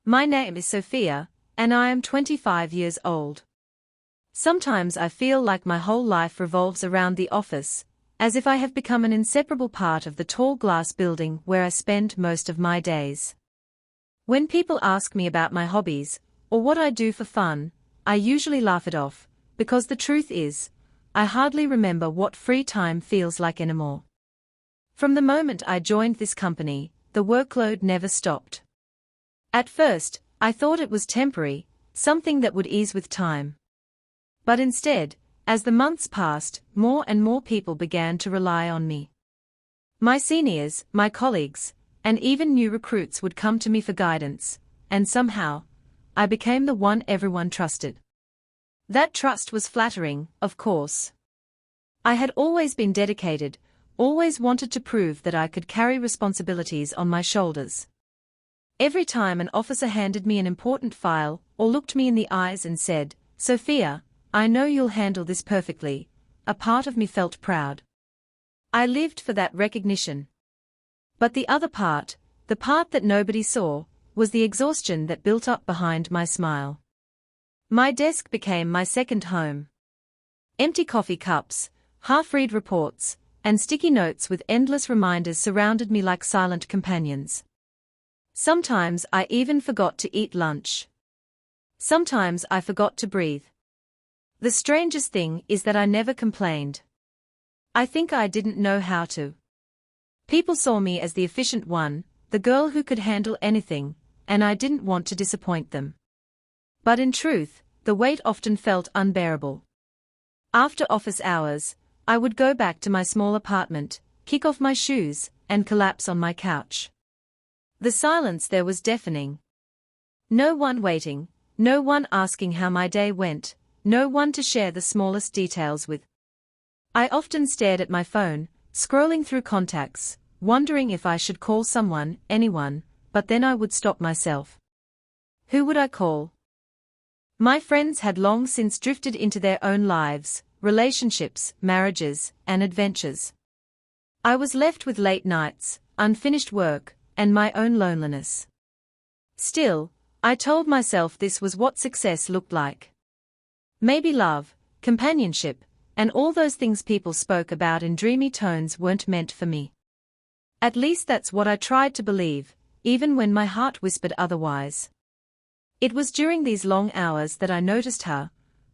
My name is Sophia, and I am 25 years old. Sometimes I feel like my whole life revolves around the office, as if I have become an inseparable part of the tall glass building where I spend most of my days. When people ask me about my hobbies, or what I do for fun, I usually laugh it off, because the truth is, I hardly remember what free time feels like anymore. From the moment I joined this company, the workload never stopped. At first, I thought it was temporary, something that would ease with time. But instead, as the months passed, more and more people began to rely on me. My seniors, my colleagues, and even new recruits would come to me for guidance, and somehow, I became the one everyone trusted. That trust was flattering, of course. I had always been dedicated, always wanted to prove that I could carry responsibilities on my shoulders. Every time an officer handed me an important file, or looked me in the eyes and said, "Sophia, I know you'll handle this perfectly," a part of me felt proud. I lived for that recognition. But the other part, the part that nobody saw, was the exhaustion that built up behind my smile. My desk became my second home. Empty coffee cups, half-read reports, and sticky notes with endless reminders surrounded me like silent companions. Sometimes I even forgot to eat lunch. Sometimes I forgot to breathe. The strangest thing is that I never complained. I think I didn't know how to. People saw me as the efficient one, the girl who could handle anything, and I didn't want to disappoint them. But in truth, the weight often felt unbearable. After office hours, I would go back to my small apartment, kick off my shoes, and collapse on my couch. The silence there was deafening. No one waiting, no one asking how my day went, no one to share the smallest details with. I often stared at my phone, scrolling through contacts, wondering if I should call someone, anyone, but then I would stop myself. Who would I call? My friends had long since drifted into their own lives, relationships, marriages, and adventures. I was left with late nights, unfinished work, and my own loneliness. Still, I told myself this was what success looked like. Maybe love, companionship, and all those things people spoke about in dreamy tones weren't meant for me. At least that's what I tried to believe, even when my heart whispered otherwise. It was during these long hours that I noticed her,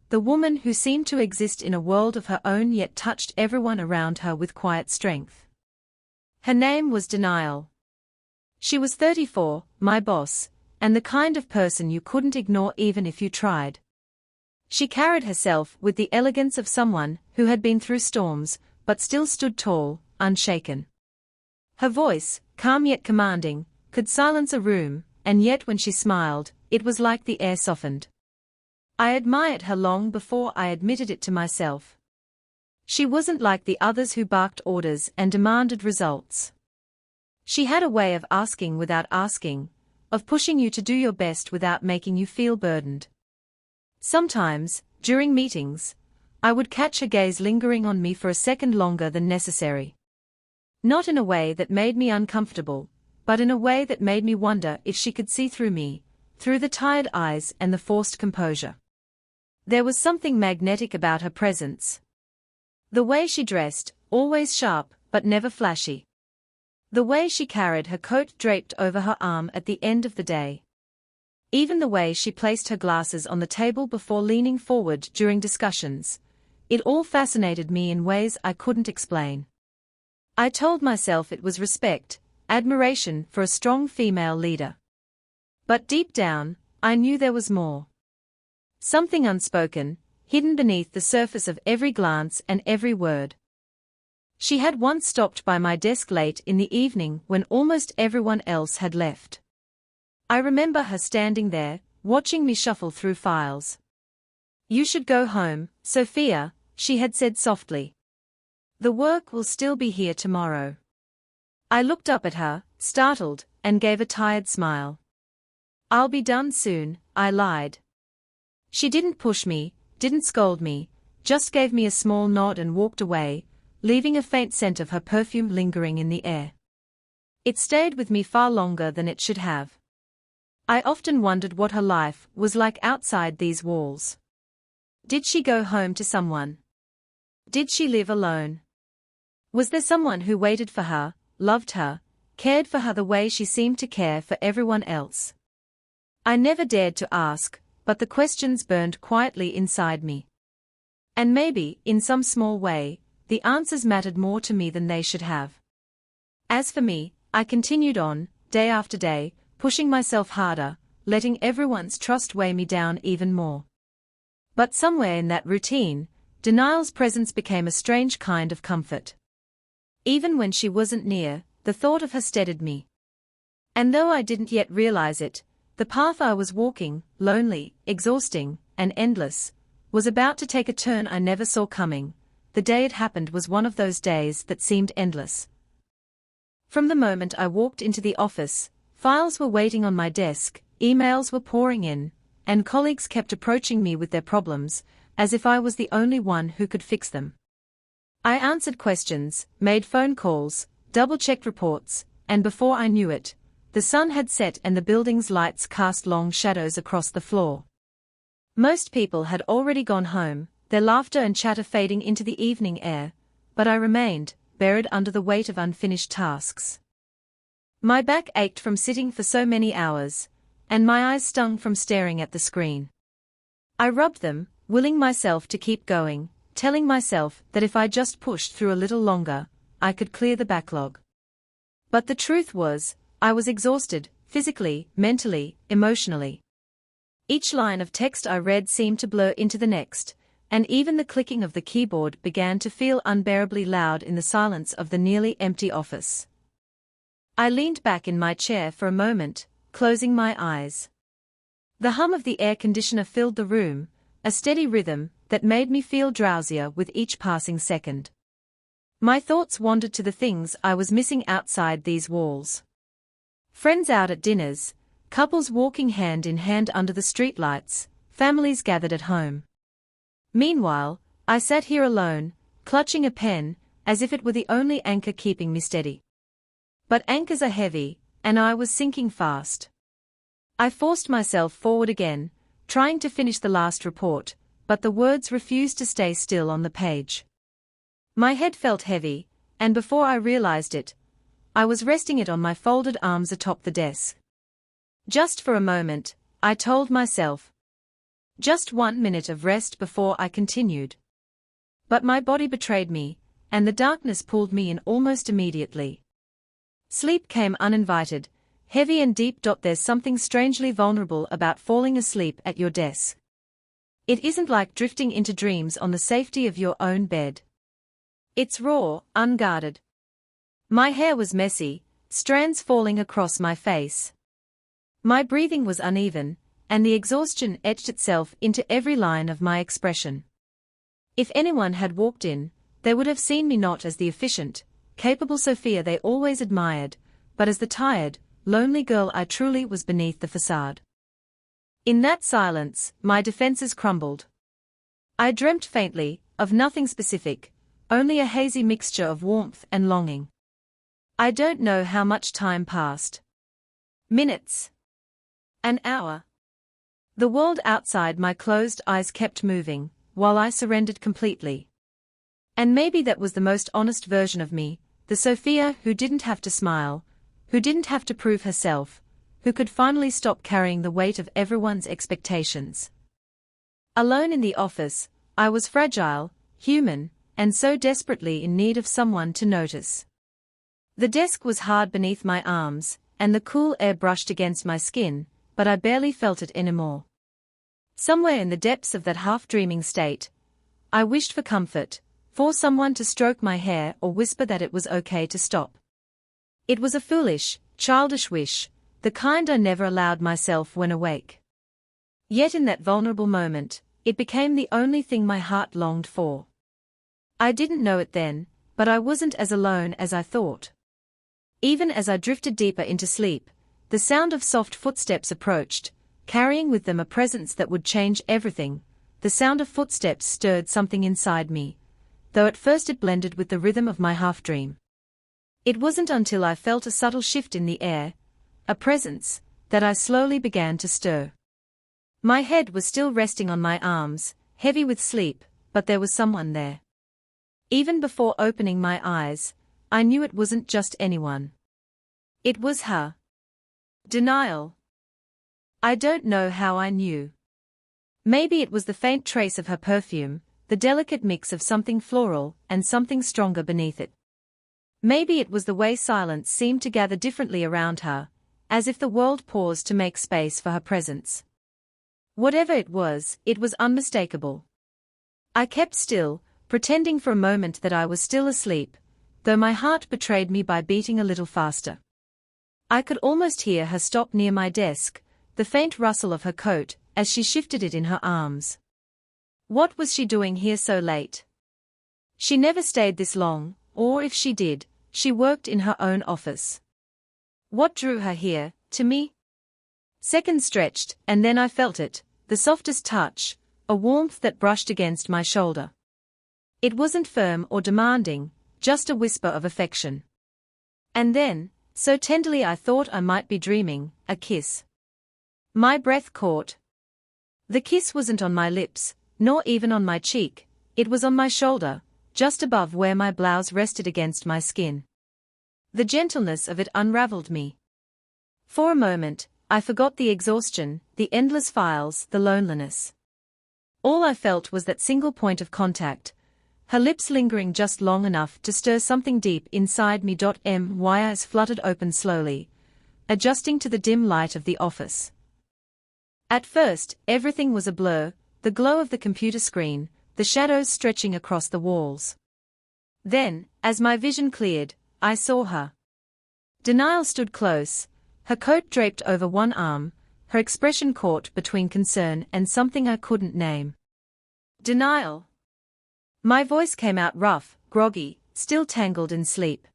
the woman who seemed to exist in a world of her own yet touched everyone around her with quiet strength. Her name was Denial. She was 34, my boss, and the kind of person you couldn't ignore even if you tried. She carried herself with the elegance of someone who had been through storms, but still stood tall, unshaken. Her voice, calm yet commanding, could silence a room, and yet when she smiled, it was like the air softened. I admired her long before I admitted it to myself. She wasn't like the others who barked orders and demanded results. She had a way of asking without asking, of pushing you to do your best without making you feel burdened. Sometimes, during meetings, I would catch her gaze lingering on me for a second longer than necessary. Not in a way that made me uncomfortable, but in a way that made me wonder if she could see through me, through the tired eyes and the forced composure. There was something magnetic about her presence. The way she dressed, always sharp, but never flashy. The way she carried her coat draped over her arm at the end of the day. Even the way she placed her glasses on the table before leaning forward during discussions. It all fascinated me in ways I couldn't explain. I told myself it was respect, admiration for a strong female leader. But deep down, I knew there was more. Something unspoken, hidden beneath the surface of every glance and every word. She had once stopped by my desk late in the evening when almost everyone else had left. I remember her standing there, watching me shuffle through files. "You should go home, Sophia," she had said softly. "The work will still be here tomorrow." I looked up at her, startled, and gave a tired smile. "I'll be done soon," I lied. She didn't push me, didn't scold me, just gave me a small nod and walked away, leaving a faint scent of her perfume lingering in the air. It stayed with me far longer than it should have. I often wondered what her life was like outside these walls. Did she go home to someone? Did she live alone? Was there someone who waited for her, loved her, cared for her the way she seemed to care for everyone else? I never dared to ask, but the questions burned quietly inside me. And maybe, in some small way, the answers mattered more to me than they should have. As for me, I continued on, day after day, pushing myself harder, letting everyone's trust weigh me down even more. But somewhere in that routine, denial's presence became a strange kind of comfort. Even when she wasn't near, the thought of her steadied me. And though I didn't yet realize it, the path I was walking, lonely, exhausting, and endless, was about to take a turn I never saw coming. The day it happened was one of those days that seemed endless. From the moment I walked into the office, files were waiting on my desk, emails were pouring in, and colleagues kept approaching me with their problems, as if I was the only one who could fix them. I answered questions, made phone calls, double-checked reports, and before I knew it, the sun had set and the building's lights cast long shadows across the floor. Most people had already gone home, their laughter and chatter fading into the evening air, but I remained, buried under the weight of unfinished tasks. My back ached from sitting for so many hours, and my eyes stung from staring at the screen. I rubbed them, willing myself to keep going, telling myself that if I just pushed through a little longer, I could clear the backlog. But the truth was, I was exhausted, physically, mentally, emotionally. Each line of text I read seemed to blur into the next, and even the clicking of the keyboard began to feel unbearably loud in the silence of the nearly empty office. I leaned back in my chair for a moment, closing my eyes. The hum of the air conditioner filled the room, a steady rhythm that made me feel drowsier with each passing second. My thoughts wandered to the things I was missing outside these walls. Friends out at dinners, couples walking hand in hand under the streetlights, families gathered at home. Meanwhile, I sat here alone, clutching a pen, as if it were the only anchor keeping me steady. But anchors are heavy, and I was sinking fast. I forced myself forward again, trying to finish the last report, but the words refused to stay still on the page. My head felt heavy, and before I realized it, I was resting it on my folded arms atop the desk. Just for a moment, I told myself. Just 1 minute of rest before I continued. But my body betrayed me, and the darkness pulled me in almost immediately. Sleep came uninvited, heavy and deep. There's something strangely vulnerable about falling asleep at your desk. It isn't like drifting into dreams on the safety of your own bed. It's raw, unguarded. My hair was messy, strands falling across my face. My breathing was uneven, and the exhaustion etched itself into every line of my expression. If anyone had walked in, they would have seen me not as the efficient, capable Sophia they always admired, but as the tired, lonely girl I truly was beneath the facade. In that silence, my defenses crumbled. I dreamt faintly, of nothing specific, only a hazy mixture of warmth and longing. I don't know how much time passed. Minutes. An hour. The world outside my closed eyes kept moving, while I surrendered completely. And maybe that was the most honest version of me, the Sophia who didn't have to smile, who didn't have to prove herself, who could finally stop carrying the weight of everyone's expectations. Alone in the office, I was fragile, human, and so desperately in need of someone to notice. The desk was hard beneath my arms, and the cool air brushed against my skin, but I barely felt it anymore. Somewhere in the depths of that half-dreaming state, I wished for comfort, for someone to stroke my hair or whisper that it was okay to stop. It was a foolish, childish wish, the kind I never allowed myself when awake. Yet in that vulnerable moment, it became the only thing my heart longed for. I didn't know it then, but I wasn't as alone as I thought. Even as I drifted deeper into sleep, the sound of soft footsteps approached, carrying with them a presence that would change everything. The sound of footsteps stirred something inside me, though at first it blended with the rhythm of my half-dream. It wasn't until I felt a subtle shift in the air, a presence, that I slowly began to stir. My head was still resting on my arms, heavy with sleep, but there was someone there. Even before opening my eyes, I knew it wasn't just anyone. It was her. Denial. I don't know how I knew. Maybe it was the faint trace of her perfume, the delicate mix of something floral and something stronger beneath it. Maybe it was the way silence seemed to gather differently around her, as if the world paused to make space for her presence. Whatever it was unmistakable. I kept still, pretending for a moment that I was still asleep, though my heart betrayed me by beating a little faster. I could almost hear her stop near my desk, the faint rustle of her coat, as she shifted it in her arms. What was she doing here so late? She never stayed this long, or if she did, she worked in her own office. What drew her here, to me? Seconds stretched, and then I felt it, the softest touch, a warmth that brushed against my shoulder. It wasn't firm or demanding, just a whisper of affection. And then, so tenderly I thought I might be dreaming, a kiss. My breath caught. The kiss wasn't on my lips, nor even on my cheek, it was on my shoulder, just above where my blouse rested against my skin. The gentleness of it unraveled me. For a moment, I forgot the exhaustion, the endless files, the loneliness. All I felt was that single point of contact, her lips lingering just long enough to stir something deep inside me. My eyes fluttered open slowly, adjusting to the dim light of the office. At first, everything was a blur, the glow of the computer screen, the shadows stretching across the walls. Then, as my vision cleared, I saw her. Denial stood close, her coat draped over one arm, her expression caught between concern and something I couldn't name. Denial. My voice came out rough, groggy, still tangled in sleep.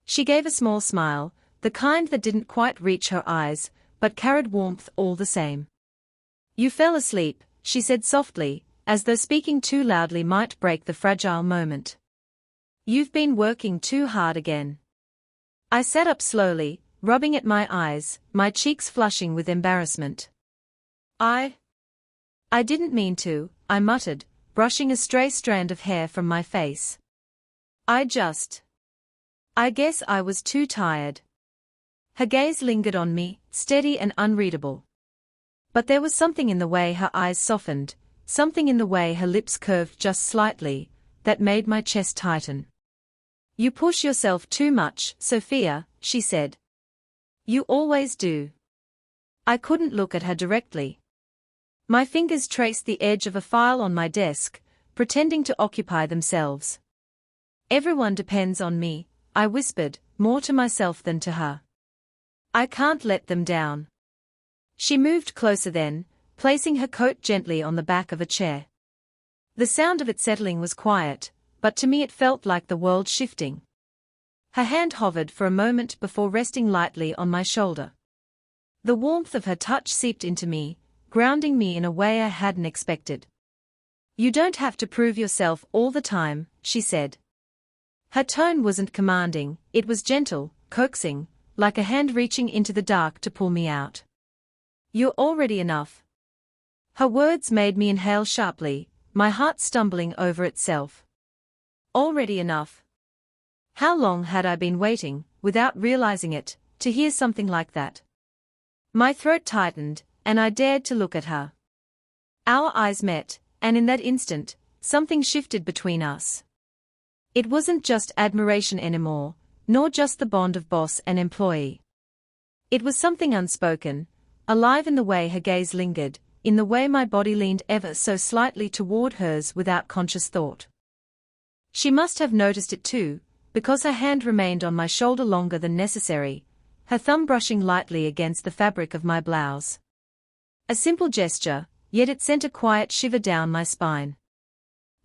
She gave a small smile, the kind that didn't quite reach her eyes, but carried warmth all the same. You fell asleep, she said softly, as though speaking too loudly might break the fragile moment. You've been working too hard again. I sat up slowly, rubbing at my eyes, my cheeks flushing with embarrassment. I didn't mean to, I muttered, brushing a stray strand of hair from my face. I guess I was too tired. Her gaze lingered on me, steady and unreadable. But there was something in the way her eyes softened, something in the way her lips curved just slightly, that made my chest tighten. You push yourself too much, Sophia, she said. You always do. I couldn't look at her directly. My fingers traced the edge of a file on my desk, pretending to occupy themselves. Everyone depends on me, I whispered, more to myself than to her. I can't let them down. She moved closer then, placing her coat gently on the back of a chair. The sound of it settling was quiet, but to me it felt like the world shifting. Her hand hovered for a moment before resting lightly on my shoulder. The warmth of her touch seeped into me, grounding me in a way I hadn't expected. You don't have to prove yourself all the time, she said. Her tone wasn't commanding, it was gentle, coaxing, like a hand reaching into the dark to pull me out. You're already enough. Her words made me inhale sharply, my heart stumbling over itself. Already enough. How long had I been waiting, without realizing it, to hear something like that? My throat tightened, and I dared to look at her. Our eyes met, and in that instant, something shifted between us. It wasn't just admiration anymore, nor just the bond of boss and employee. It was something unspoken, alive in the way her gaze lingered, in the way my body leaned ever so slightly toward hers without conscious thought. She must have noticed it too, because her hand remained on my shoulder longer than necessary, her thumb brushing lightly against the fabric of my blouse. A simple gesture, yet it sent a quiet shiver down my spine.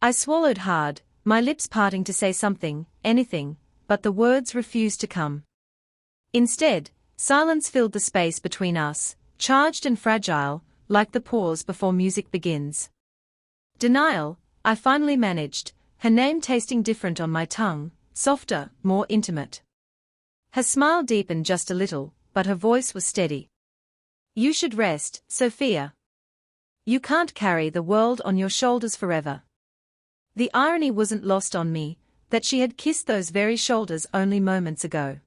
I swallowed hard, my lips parting to say something, anything, but the words refused to come. Instead, silence filled the space between us, charged and fragile, like the pause before music begins. Denial, I finally managed, her name tasting different on my tongue, softer, more intimate. Her smile deepened just a little, but her voice was steady. You should rest, Sophia. You can't carry the world on your shoulders forever. The irony wasn't lost on me, that she had kissed those very shoulders only moments ago.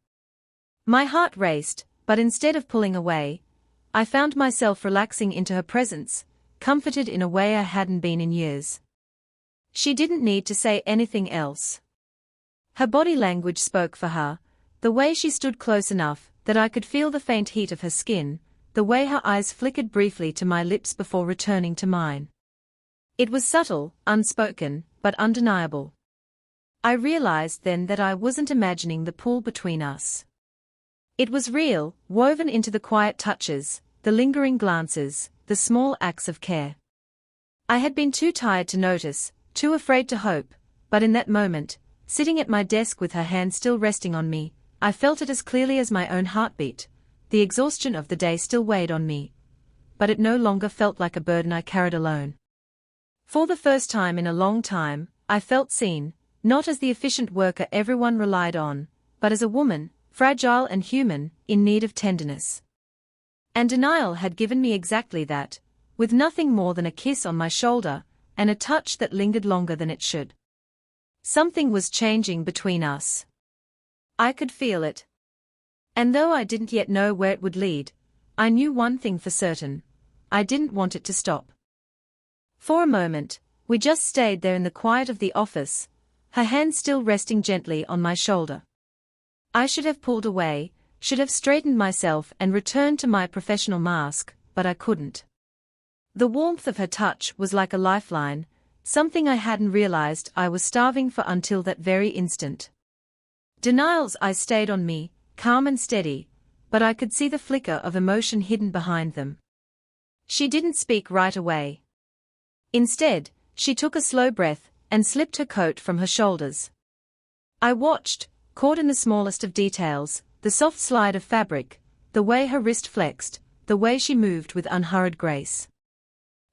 My heart raced, but instead of pulling away, I found myself relaxing into her presence, comforted in a way I hadn't been in years. She didn't need to say anything else. Her body language spoke for her, the way she stood close enough that I could feel the faint heat of her skin, the way her eyes flickered briefly to my lips before returning to mine. It was subtle, unspoken, but undeniable. I realized then that I wasn't imagining the pull between us. It was real, woven into the quiet touches, the lingering glances, the small acts of care. I had been too tired to notice, too afraid to hope, but in that moment, sitting at my desk with her hand still resting on me, I felt it as clearly as my own heartbeat. The exhaustion of the day still weighed on me, but it no longer felt like a burden I carried alone. For the first time in a long time, I felt seen, not as the efficient worker everyone relied on, but as a woman, fragile and human, in need of tenderness. And denial had given me exactly that, with nothing more than a kiss on my shoulder, and a touch that lingered longer than it should. Something was changing between us. I could feel it. And though I didn't yet know where it would lead, I knew one thing for certain: I didn't want it to stop. For a moment, we just stayed there in the quiet of the office, her hand still resting gently on my shoulder. I should have pulled away, should have straightened myself and returned to my professional mask, but I couldn't. The warmth of her touch was like a lifeline, something I hadn't realized I was starving for until that very instant. Denial's eyes stayed on me, calm and steady, but I could see the flicker of emotion hidden behind them. She didn't speak right away. Instead, she took a slow breath and slipped her coat from her shoulders. I watched, caught in the smallest of details, the soft slide of fabric, the way her wrist flexed, the way she moved with unhurried grace.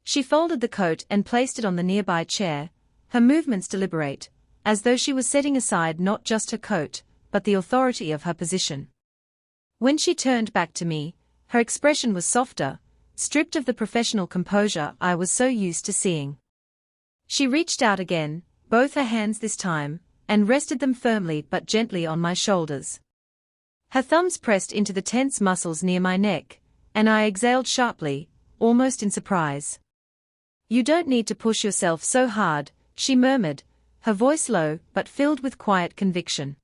She folded the coat and placed it on the nearby chair, her movements deliberate, as though she was setting aside not just her coat, but the authority of her position. When she turned back to me, her expression was softer, stripped of the professional composure I was so used to seeing. She reached out again, both her hands this time, and rested them firmly but gently on my shoulders. Her thumbs pressed into the tense muscles near my neck, and I exhaled sharply, almost in surprise. "You don't need to push yourself so hard," she murmured, her voice low but filled with quiet conviction.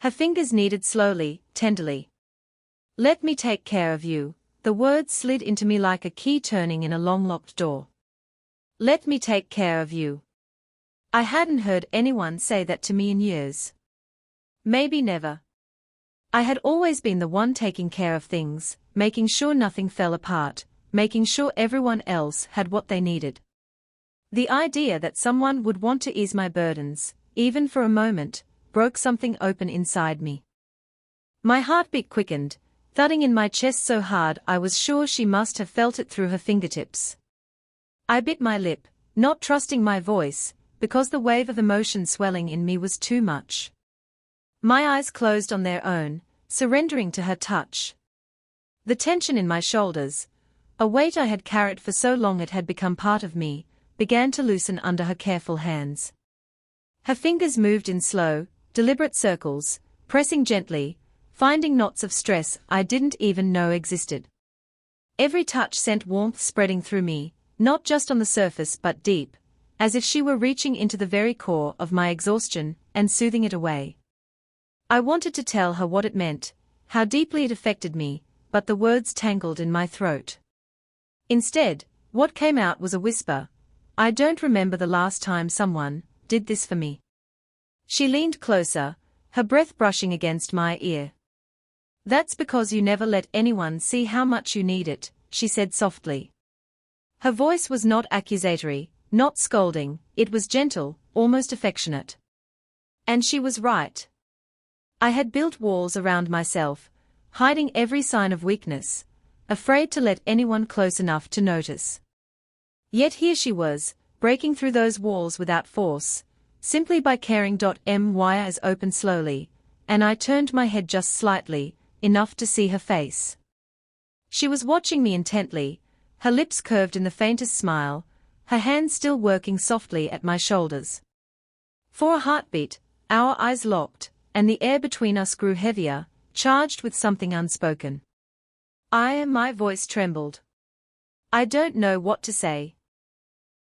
Her fingers kneaded slowly, tenderly. "Let me take care of you," the words slid into me like a key turning in a long-locked door. "Let me take care of you." I hadn't heard anyone say that to me in years. Maybe never. I had always been the one taking care of things, making sure nothing fell apart, making sure everyone else had what they needed. The idea that someone would want to ease my burdens, even for a moment, broke something open inside me. My heartbeat quickened, thudding in my chest so hard I was sure she must have felt it through her fingertips. I bit my lip, not trusting my voice, because the wave of emotion swelling in me was too much. My eyes closed on their own, surrendering to her touch. The tension in my shoulders, a weight I had carried for so long it had become part of me, began to loosen under her careful hands. Her fingers moved in slow, deliberate circles, pressing gently, finding knots of stress I didn't even know existed. Every touch sent warmth spreading through me, not just on the surface but deep, as if she were reaching into the very core of my exhaustion and soothing it away. I wanted to tell her what it meant, how deeply it affected me, but the words tangled in my throat. Instead, what came out was a whisper: "I don't remember the last time someone did this for me." She leaned closer, her breath brushing against my ear. "That's because you never let anyone see how much you need it," she said softly. Her voice was not accusatory, not scolding, it was gentle, almost affectionate. And she was right. I had built walls around myself, hiding every sign of weakness, afraid to let anyone close enough to notice. Yet here she was, breaking through those walls without force, simply by caring. My eyes opened slowly, and I turned my head just slightly, enough to see her face. She was watching me intently, her lips curved in the faintest smile, her hands still working softly at my shoulders. For a heartbeat, our eyes locked, and the air between us grew heavier, charged with something unspoken. My voice trembled. I don't know what to say.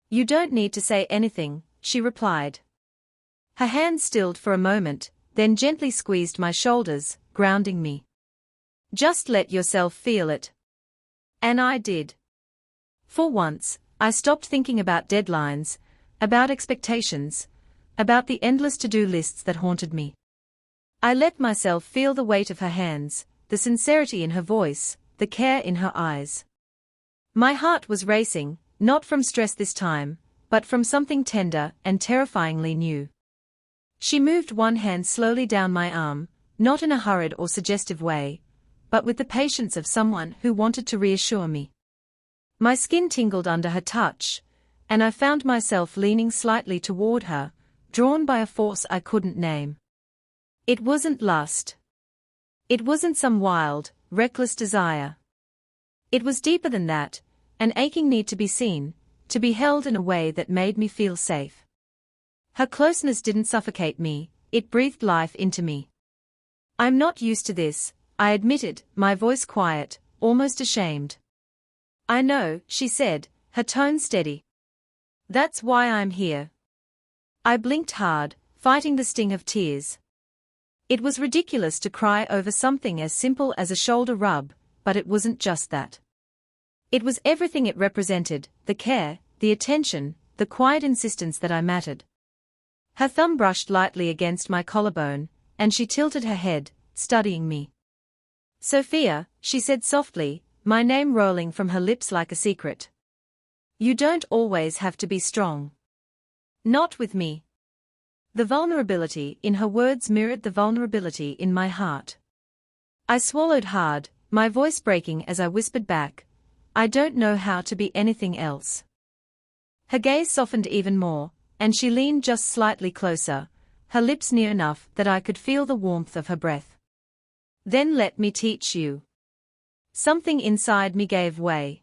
You don't need to say anything, she replied. Her hand stilled for a moment, then gently squeezed my shoulders, grounding me. Just let yourself feel it. And I did. For once, I stopped thinking about deadlines, about expectations, about the endless to-do lists that haunted me. I let myself feel the weight of her hands, the sincerity in her voice, the care in her eyes. My heart was racing, not from stress this time, but from something tender and terrifyingly new. She moved one hand slowly down my arm, not in a hurried or suggestive way, but with the patience of someone who wanted to reassure me. My skin tingled under her touch, and I found myself leaning slightly toward her, drawn by a force I couldn't name. It wasn't lust. It wasn't some wild, reckless desire. It was deeper than that, an aching need to be seen, to be held in a way that made me feel safe. Her closeness didn't suffocate me, it breathed life into me. I'm not used to this, I admitted, my voice quiet, almost ashamed. I know, she said, her tone steady. That's why I'm here. I blinked hard, fighting the sting of tears. It was ridiculous to cry over something as simple as a shoulder rub, but it wasn't just that. It was everything it represented, the care, the attention, the quiet insistence that I mattered. Her thumb brushed lightly against my collarbone, and she tilted her head, studying me. Sophia, she said softly, my name rolling from her lips like a secret. You don't always have to be strong. Not with me. The vulnerability in her words mirrored the vulnerability in my heart. I swallowed hard, my voice breaking as I whispered back, I don't know how to be anything else. Her gaze softened even more, and she leaned just slightly closer, her lips near enough that I could feel the warmth of her breath. Then let me teach you. Something inside me gave way.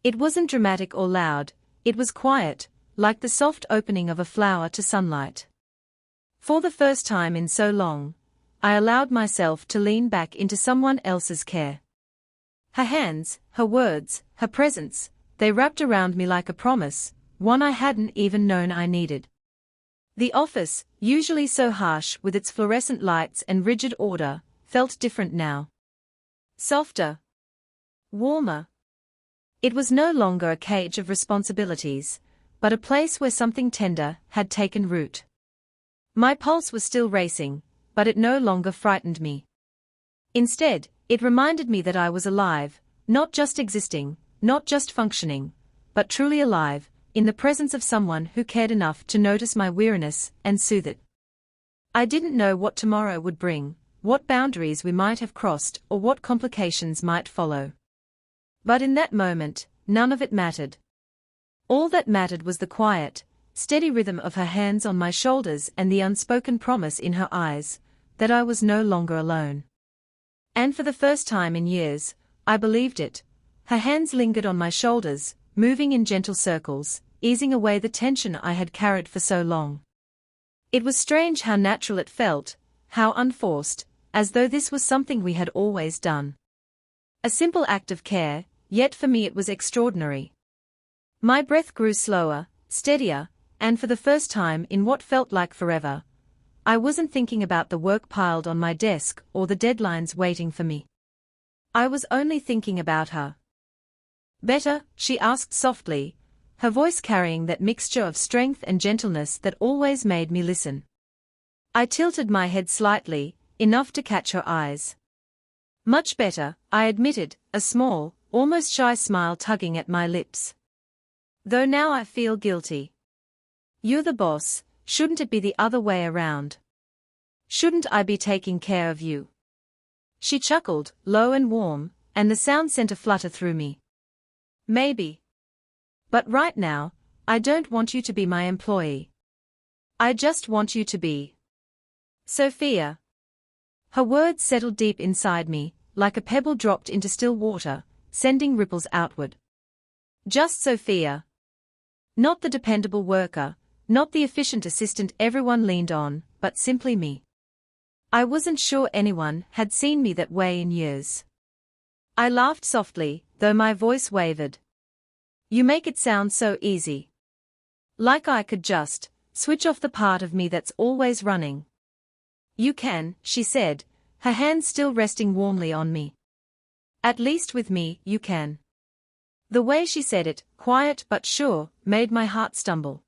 It wasn't dramatic or loud, it was quiet, like the soft opening of a flower to sunlight. For the first time in so long, I allowed myself to lean back into someone else's care. Her hands, her words, her presence, they wrapped around me like a promise, one I hadn't even known I needed. The office, usually so harsh with its fluorescent lights and rigid order, felt different now. Softer. Warmer. It was no longer a cage of responsibilities, but a place where something tender had taken root. My pulse was still racing, but it no longer frightened me. Instead, it reminded me that I was alive, not just existing, not just functioning, but truly alive, in the presence of someone who cared enough to notice my weariness and soothe it. I didn't know what tomorrow would bring, what boundaries we might have crossed or what complications might follow. But in that moment, none of it mattered. All that mattered was the quiet, steady rhythm of her hands on my shoulders and the unspoken promise in her eyes, that I was no longer alone. And for the first time in years, I believed it. Her hands lingered on my shoulders, moving in gentle circles, easing away the tension I had carried for so long. It was strange how natural it felt, how unforced, as though this was something we had always done. A simple act of care, yet for me it was extraordinary. My breath grew slower, steadier, and for the first time in what felt like forever, I wasn't thinking about the work piled on my desk or the deadlines waiting for me. I was only thinking about her. Better, she asked softly, her voice carrying that mixture of strength and gentleness that always made me listen. I tilted my head slightly, enough to catch her eyes. Much better, I admitted, a small, almost shy smile tugging at my lips. Though now I feel guilty. You're the boss, shouldn't it be the other way around? Shouldn't I be taking care of you? She chuckled, low and warm, and the sound sent a flutter through me. Maybe. But right now, I don't want you to be my employee. I just want you to be Sophia. Her words settled deep inside me, like a pebble dropped into still water, sending ripples outward. Just Sophia. Not the dependable worker, not the efficient assistant everyone leaned on, but simply me. I wasn't sure anyone had seen me that way in years. I laughed softly, though my voice wavered. You make it sound so easy. Like I could just switch off the part of me that's always running. You can, she said, her hands still resting warmly on me. At least with me, you can. The way she said it, quiet but sure, made my heart stumble.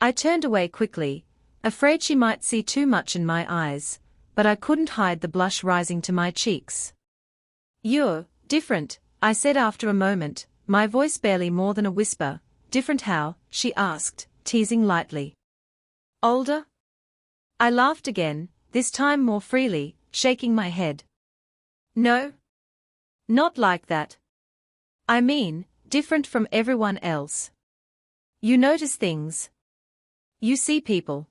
I turned away quickly, afraid she might see too much in my eyes, but I couldn't hide the blush rising to my cheeks. You're different, I said after a moment, my voice barely more than a whisper. Different how? She asked, teasing lightly. Older? I laughed again, this time more freely, shaking my head. No. Not like that. I mean, different from everyone else. You notice things. You see people.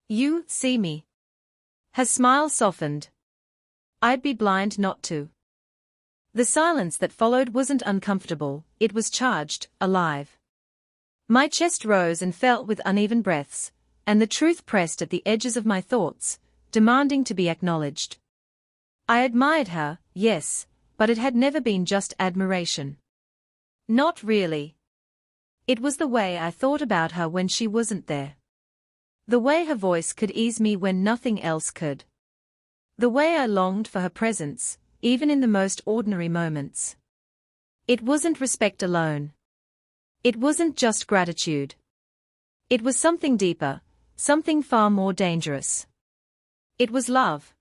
You see me. Her smile softened. I'd be blind not to. The silence that followed wasn't uncomfortable, it was charged, alive. My chest rose and fell with uneven breaths, and the truth pressed at the edges of my thoughts, demanding to be acknowledged. I admired her, yes, but it had never been just admiration. Not really. It was the way I thought about her when she wasn't there. The way her voice could ease me when nothing else could. The way I longed for her presence, even in the most ordinary moments. It wasn't respect alone. It wasn't just gratitude. It was something deeper, something far more dangerous. It was love.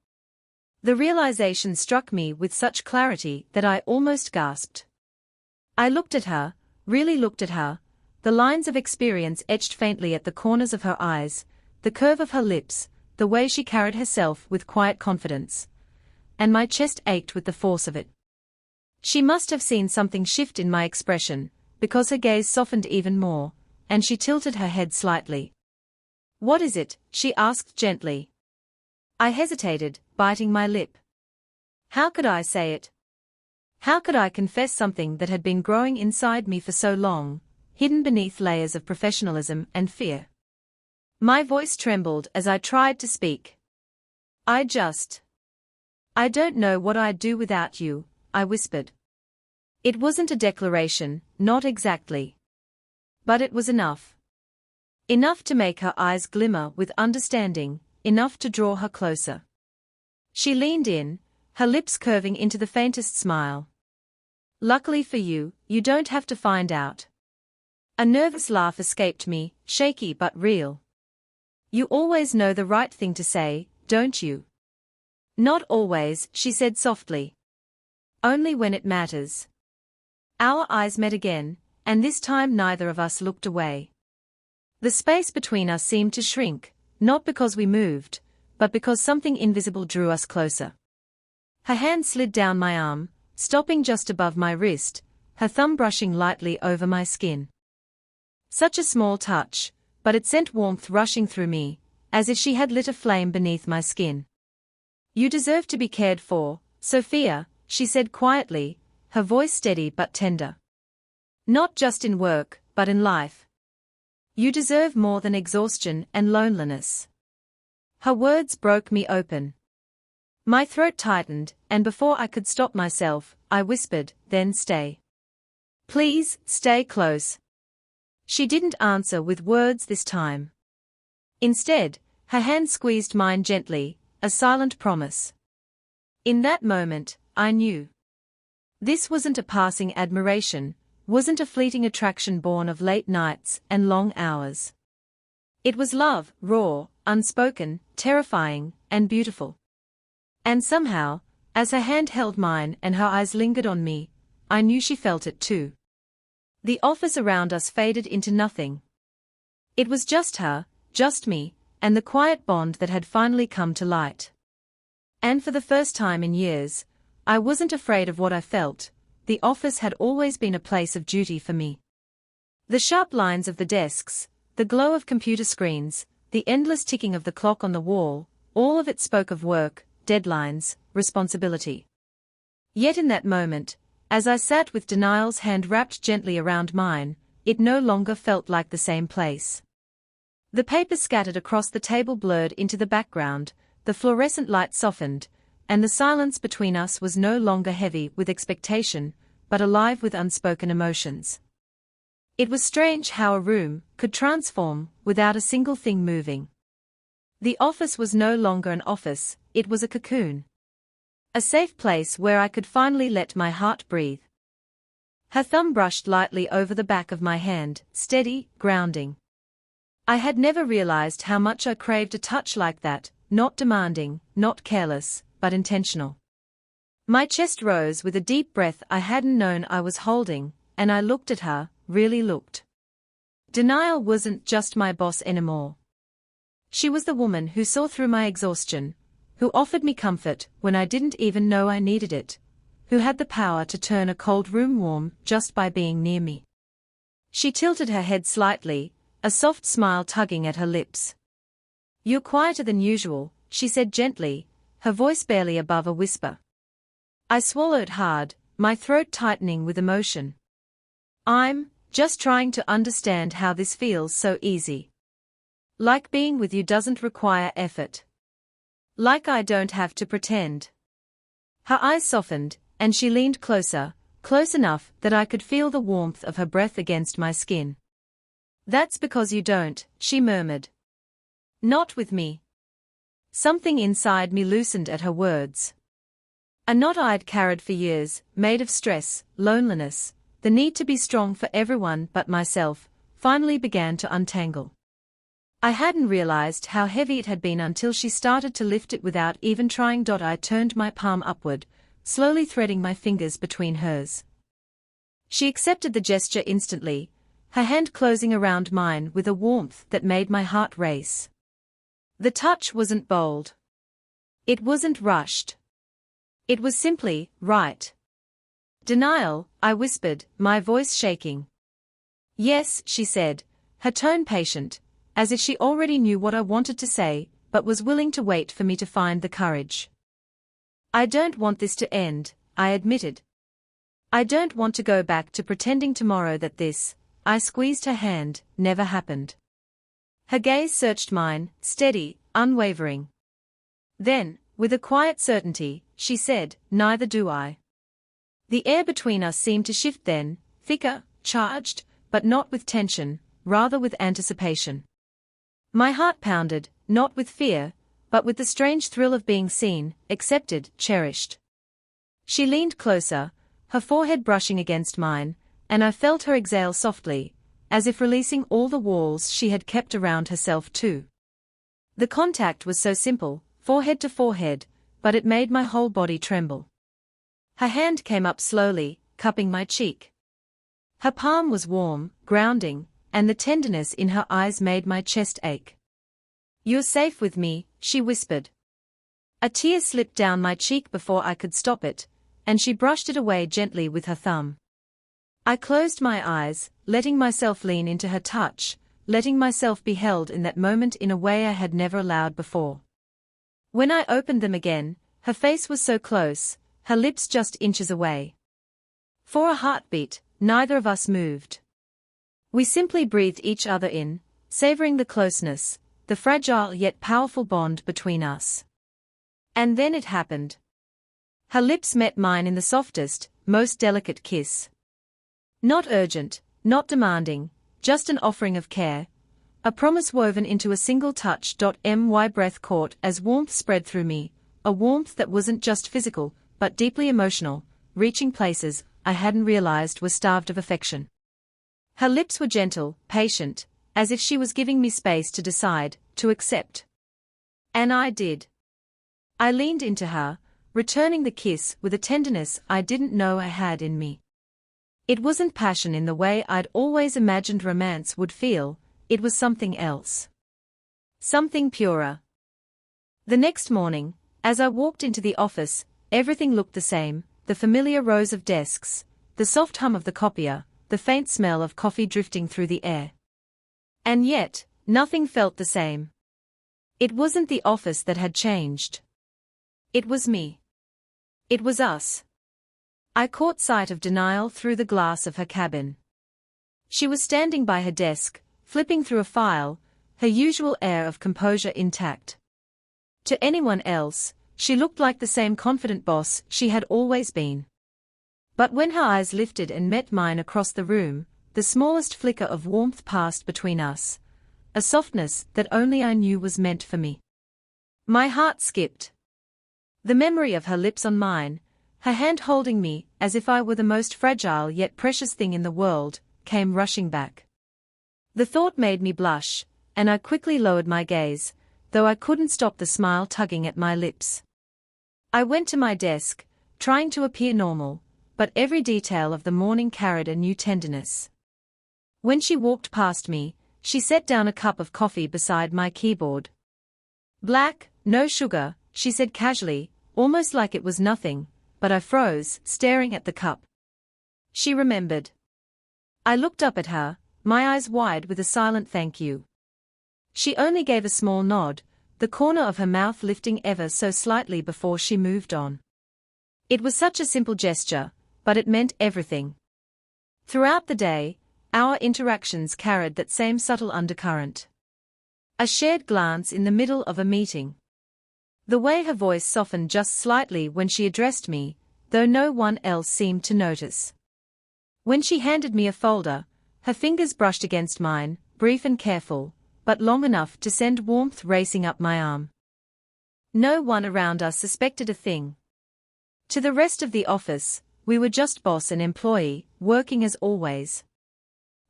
The realization struck me with such clarity that I almost gasped. I looked at her, really looked at her, the lines of experience etched faintly at the corners of her eyes, the curve of her lips, the way she carried herself with quiet confidence. And my chest ached with the force of it. She must have seen something shift in my expression, because her gaze softened even more, and she tilted her head slightly. What is it? She asked gently. I hesitated, biting my lip. How could I say it? How could I confess something that had been growing inside me for so long, hidden beneath layers of professionalism and fear? My voice trembled as I tried to speak. I don't know what I'd do without you, I whispered. It wasn't a declaration, not exactly. But it was enough. Enough to make her eyes glimmer with understanding, enough to draw her closer. She leaned in, her lips curving into the faintest smile. Luckily for you, you don't have to find out. A nervous laugh escaped me, shaky but real. You always know the right thing to say, don't you? Not always, she said softly. Only when it matters. Our eyes met again, and this time neither of us looked away. The space between us seemed to shrink, not because we moved, but because something invisible drew us closer. Her hand slid down my arm, stopping just above my wrist, her thumb brushing lightly over my skin. Such a small touch, but it sent warmth rushing through me, as if she had lit a flame beneath my skin. You deserve to be cared for, Sophia, she said quietly, her voice steady but tender. Not just in work, but in life. You deserve more than exhaustion and loneliness. Her words broke me open. My throat tightened, and before I could stop myself, I whispered, then stay. Please, stay close. She didn't answer with words this time. Instead, her hand squeezed mine gently, a silent promise. In that moment, I knew. This wasn't a passing admiration, wasn't a fleeting attraction born of late nights and long hours. It was love, raw, unspoken, terrifying, and beautiful. And somehow, as her hand held mine and her eyes lingered on me, I knew she felt it too. The office around us faded into nothing. It was just her, just me, and the quiet bond that had finally come to light. And for the first time in years, I wasn't afraid of what I felt. The office had always been a place of duty for me. The sharp lines of the desks, the glow of computer screens, the endless ticking of the clock on the wall, all of it spoke of work, deadlines, responsibility. Yet in that moment, as I sat with denial's hand wrapped gently around mine, it no longer felt like the same place. The paper scattered across the table blurred into the background, the fluorescent light softened, and the silence between us was no longer heavy with expectation, but alive with unspoken emotions. It was strange how a room could transform without a single thing moving. The office was no longer an office, it was a cocoon. A safe place where I could finally let my heart breathe. Her thumb brushed lightly over the back of my hand, steady, grounding. I had never realized how much I craved a touch like that, not demanding, not careless, but intentional. My chest rose with a deep breath I hadn't known I was holding, and I looked at her, really looked. Denial wasn't just my boss anymore. She was the woman who saw through my exhaustion, who offered me comfort when I didn't even know I needed it, who had the power to turn a cold room warm just by being near me. She tilted her head slightly, a soft smile tugging at her lips. "You're quieter than usual," she said gently, her voice barely above a whisper. I swallowed hard, my throat tightening with emotion. "I'm just trying to understand how this feels so easy. Like being with you doesn't require effort. Like I don't have to pretend." Her eyes softened, and she leaned closer, close enough that I could feel the warmth of her breath against my skin. "That's because you don't," she murmured. "Not with me." Something inside me loosened at her words. A knot I'd carried for years, made of stress, loneliness, the need to be strong for everyone but myself, finally began to untangle. I hadn't realized how heavy it had been until she started to lift it without even trying. I turned my palm upward, slowly threading my fingers between hers. She accepted the gesture instantly, her hand closing around mine with a warmth that made my heart race. The touch wasn't bold. It wasn't rushed. It was simply right. "Denial," I whispered, my voice shaking. "Yes," she said, her tone patient, as if she already knew what I wanted to say, but was willing to wait for me to find the courage. "I don't want this to end," I admitted. "I don't want to go back to pretending tomorrow that this," I squeezed her hand, "never happened." Her gaze searched mine, steady, unwavering. Then, with a quiet certainty, she said, "Neither do I." The air between us seemed to shift then, thicker, charged, but not with tension, rather with anticipation. My heart pounded, not with fear, but with the strange thrill of being seen, accepted, cherished. She leaned closer, her forehead brushing against mine, and I felt her exhale softly, as if releasing all the walls she had kept around herself too. The contact was so simple, forehead to forehead, but it made my whole body tremble. Her hand came up slowly, cupping my cheek. Her palm was warm, grounding, and the tenderness in her eyes made my chest ache. "You're safe with me," she whispered. A tear slipped down my cheek before I could stop it, and she brushed it away gently with her thumb. I closed my eyes, letting myself lean into her touch, letting myself be held in that moment in a way I had never allowed before. When I opened them again, her face was so close, her lips just inches away. For a heartbeat, neither of us moved. We simply breathed each other in, savoring the closeness, the fragile yet powerful bond between us. And then it happened. Her lips met mine in the softest, most delicate kiss. Not urgent, not demanding, just an offering of care, a promise woven into a single touch. My breath caught as warmth spread through me, a warmth that wasn't just physical, but deeply emotional, reaching places I hadn't realized were starved of affection. Her lips were gentle, patient, as if she was giving me space to decide, to accept. And I did. I leaned into her, returning the kiss with a tenderness I didn't know I had in me. It wasn't passion in the way I'd always imagined romance would feel, it was something else. Something purer. The next morning, as I walked into the office, everything looked the same, the familiar rows of desks, the soft hum of the copier, the faint smell of coffee drifting through the air. And yet, nothing felt the same. It wasn't the office that had changed. It was me. It was us. I caught sight of Denial through the glass of her cabin. She was standing by her desk, flipping through a file, her usual air of composure intact. To anyone else, she looked like the same confident boss she had always been. But when her eyes lifted and met mine across the room, the smallest flicker of warmth passed between us, a softness that only I knew was meant for me. My heart skipped. The memory of her lips on mine, her hand holding me as if I were the most fragile yet precious thing in the world, came rushing back. The thought made me blush, and I quickly lowered my gaze, though I couldn't stop the smile tugging at my lips. I went to my desk, trying to appear normal, but every detail of the morning carried a new tenderness. When she walked past me, she set down a cup of coffee beside my keyboard. "Black, no sugar," she said casually, almost like it was nothing, but I froze, staring at the cup. She remembered. I looked up at her, my eyes wide with a silent thank you. She only gave a small nod, the corner of her mouth lifting ever so slightly before she moved on. It was such a simple gesture, but it meant everything. Throughout the day, our interactions carried that same subtle undercurrent. A shared glance in the middle of a meeting. The way her voice softened just slightly when she addressed me, though no one else seemed to notice. When she handed me a folder, her fingers brushed against mine, brief and careful, but long enough to send warmth racing up my arm. No one around us suspected a thing. To the rest of the office, we were just boss and employee, working as always.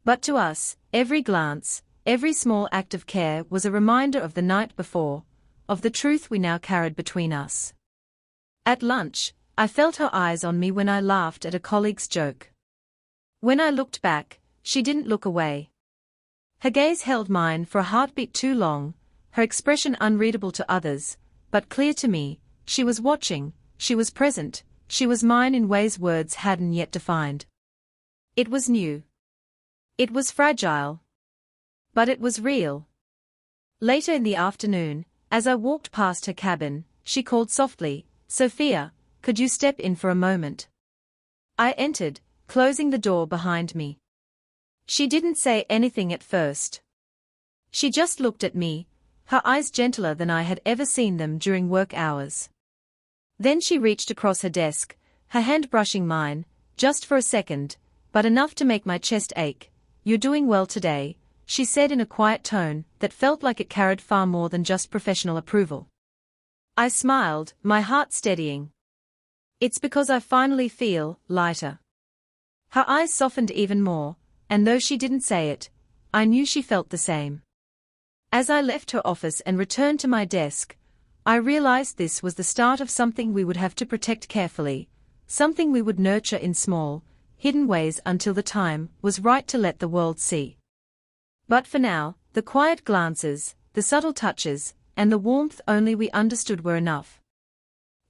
But to us, every glance, every small act of care was a reminder of the night before, of the truth we now carried between us. At lunch, I felt her eyes on me when I laughed at a colleague's joke. When I looked back, she didn't look away. Her gaze held mine for a heartbeat too long, her expression unreadable to others, but clear to me. She was watching, she was present, she was mine in ways words hadn't yet defined. It was new. It was fragile. But it was real. Later in the afternoon, as I walked past her cabin, she called softly, "Sophia, could you step in for a moment?" I entered, closing the door behind me. She didn't say anything at first. She just looked at me, her eyes gentler than I had ever seen them during work hours. Then she reached across her desk, her hand brushing mine, just for a second, but enough to make my chest ache. "You're doing well today," she said in a quiet tone that felt like it carried far more than just professional approval. I smiled, my heart steadying. "It's because I finally feel lighter." Her eyes softened even more, and though she didn't say it, I knew she felt the same. As I left her office and returned to my desk, I realized this was the start of something we would have to protect carefully, something we would nurture in small, hidden ways until the time was right to let the world see. But for now, the quiet glances, the subtle touches, and the warmth only we understood were enough.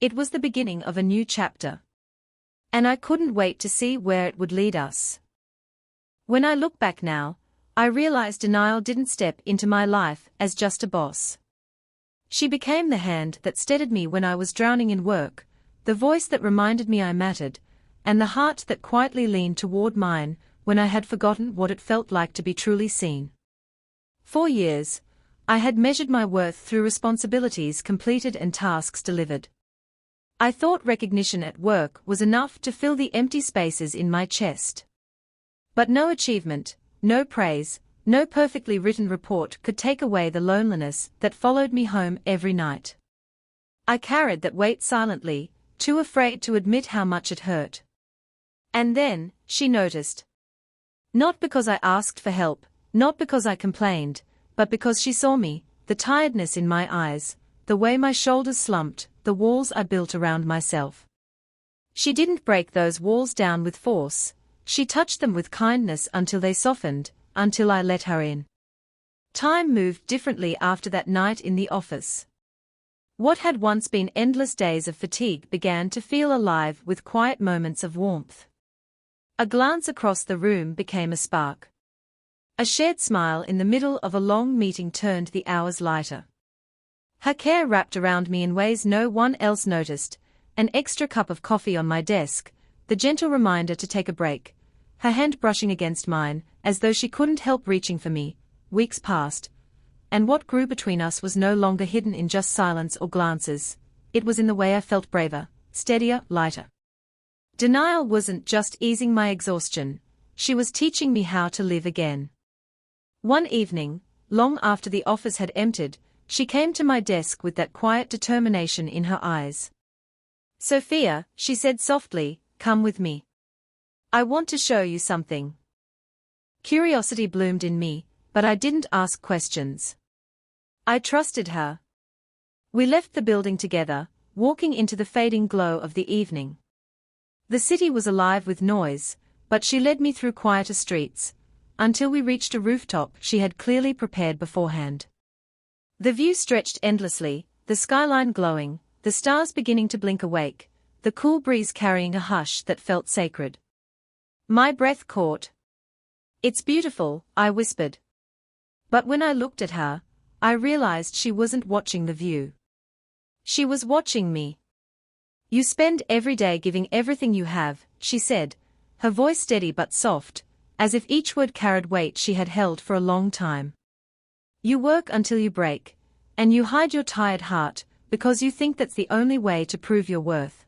It was the beginning of a new chapter. And I couldn't wait to see where it would lead us. When I look back now, I realize Denial didn't step into my life as just a boss. She became the hand that steadied me when I was drowning in work, the voice that reminded me I mattered, and the heart that quietly leaned toward mine when I had forgotten what it felt like to be truly seen. For years, I had measured my worth through responsibilities completed and tasks delivered. I thought recognition at work was enough to fill the empty spaces in my chest. But no achievement, no praise, no perfectly written report could take away the loneliness that followed me home every night. I carried that weight silently, too afraid to admit how much it hurt. And then, she noticed. Not because I asked for help, not because I complained, but because she saw me, the tiredness in my eyes, the way my shoulders slumped, the walls I built around myself. She didn't break those walls down with force, she touched them with kindness until they softened, until I let her in. Time moved differently after that night in the office. What had once been endless days of fatigue began to feel alive with quiet moments of warmth. A glance across the room became a spark. A shared smile in the middle of a long meeting turned the hours lighter. Her care wrapped around me in ways no one else noticed, an extra cup of coffee on my desk, the gentle reminder to take a break, her hand brushing against mine, as though she couldn't help reaching for me. Weeks passed, and what grew between us was no longer hidden in just silence or glances. It was in the way I felt braver, steadier, lighter. Denial wasn't just easing my exhaustion, she was teaching me how to live again. One evening, long after the office had emptied, she came to my desk with that quiet determination in her eyes. "Sophia," she said softly, "come with me. I want to show you something." Curiosity bloomed in me, but I didn't ask questions. I trusted her. We left the building together, walking into the fading glow of the evening. The city was alive with noise, but she led me through quieter streets, until we reached a rooftop she had clearly prepared beforehand. The view stretched endlessly, the skyline glowing, the stars beginning to blink awake, the cool breeze carrying a hush that felt sacred. My breath caught. "It's beautiful," I whispered. But when I looked at her, I realized she wasn't watching the view. She was watching me. "You spend every day giving everything you have," she said, her voice steady but soft, as if each word carried weight she had held for a long time. "You work until you break, and you hide your tired heart, because you think that's the only way to prove your worth."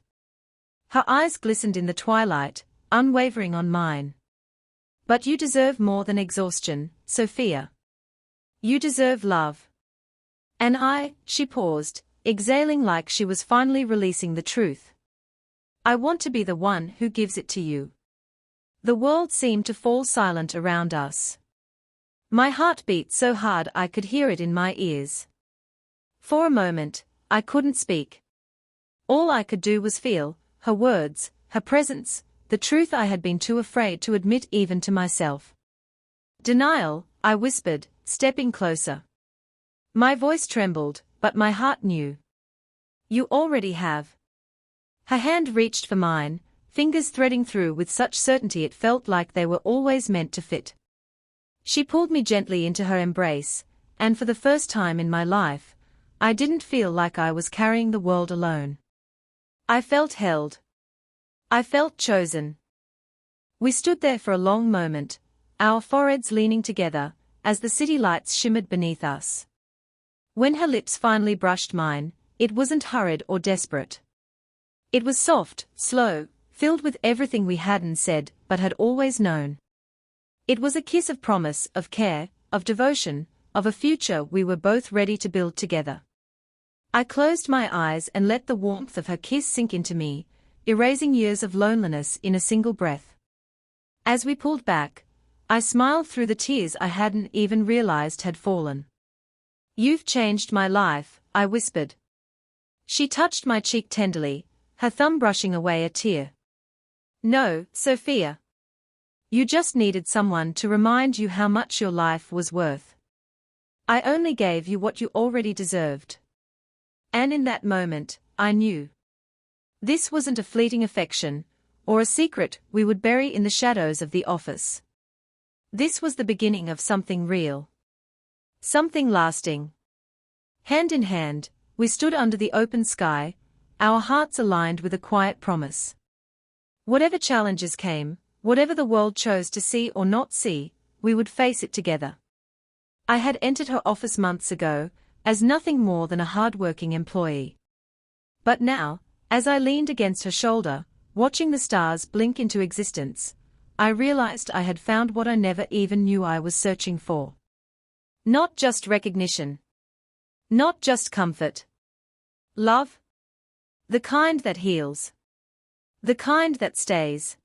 Her eyes glistened in the twilight, unwavering on mine. "But you deserve more than exhaustion, Sophia. You deserve love." And she paused, exhaling like she was finally releasing the truth. "I want to be the one who gives it to you." The world seemed to fall silent around us. My heart beat so hard I could hear it in my ears. For a moment, I couldn't speak. All I could do was feel her words, her presence, the truth I had been too afraid to admit even to myself. "Denial," I whispered, stepping closer. My voice trembled, but my heart knew. "You already have." Her hand reached for mine, fingers threading through with such certainty it felt like they were always meant to fit. She pulled me gently into her embrace, and for the first time in my life, I didn't feel like I was carrying the world alone. I felt held. I felt chosen. We stood there for a long moment, our foreheads leaning together, as the city lights shimmered beneath us. When her lips finally brushed mine, it wasn't hurried or desperate. It was soft, slow, filled with everything we hadn't said but had always known. It was a kiss of promise, of care, of devotion, of a future we were both ready to build together. I closed my eyes and let the warmth of her kiss sink into me, erasing years of loneliness in a single breath. As we pulled back, I smiled through the tears I hadn't even realized had fallen. "You've changed my life," I whispered. She touched my cheek tenderly, her thumb brushing away a tear. "No, Sophia. You just needed someone to remind you how much your life was worth. I only gave you what you already deserved." And in that moment, I knew. This wasn't a fleeting affection, or a secret we would bury in the shadows of the office. This was the beginning of something real. Something lasting. Hand in hand, we stood under the open sky, our hearts aligned with a quiet promise. Whatever challenges came, whatever the world chose to see or not see, we would face it together. I had entered her office months ago, as nothing more than a hard-working employee. But now, as I leaned against her shoulder, watching the stars blink into existence, I realized I had found what I never even knew I was searching for. Not just recognition. Not just comfort. Love. The kind that heals. The kind that stays.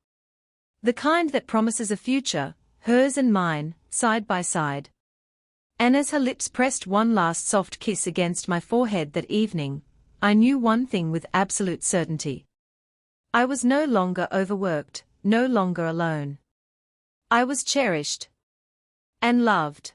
The kind that promises a future, hers and mine, side by side. And as her lips pressed one last soft kiss against my forehead that evening, I knew one thing with absolute certainty. I was no longer overworked, no longer alone. I was cherished. And loved.